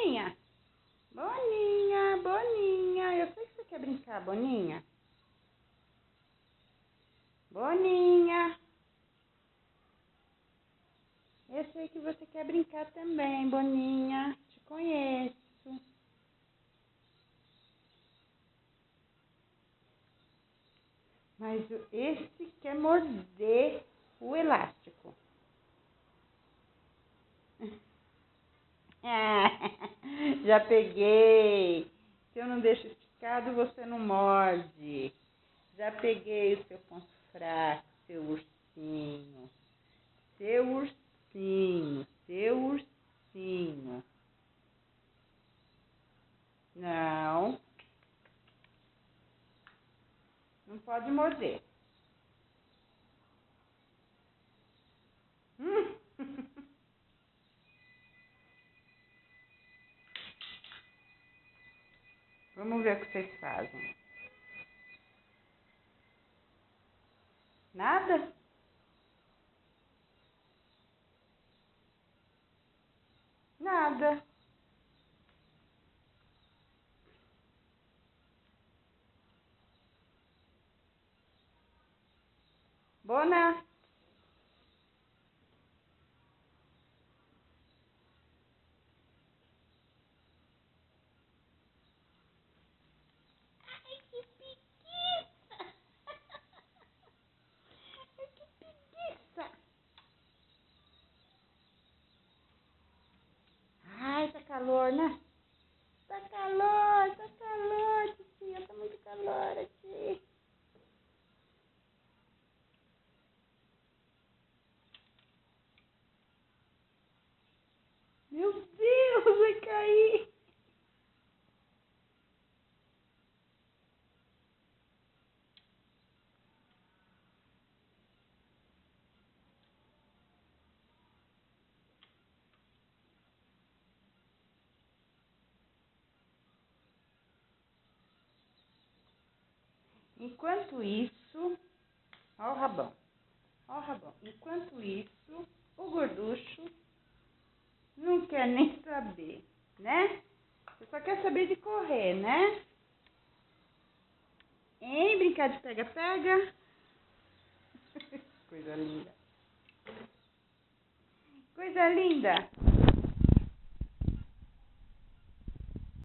Boninha? Boninha, Boninha. Eu sei que você quer brincar, Boninha. Boninha. Eu sei que você quer brincar também, Boninha. Te conheço. Mas esse quer morder o elástico. Já peguei. Se eu não deixo esticado, você não morde. Já peguei o seu ponto fraco, seu ursinho. Seu ursinho, seu ursinho. Não. Não pode morder. Vamos ver o que vocês fazem. Nada? Nada. Bona. Ai, que preguiça. Ai, que preguiça. Ai, tá calor, né? Tá calor, titia. Tá muito calor aqui. Meu Deus, vai cair. Enquanto isso, ó o rabão. Ó o rabão. Enquanto isso, o gorducho não quer nem saber, né? Você só quer saber de correr, né? Hein? Brincar de pega-pega? Coisa linda. Coisa linda.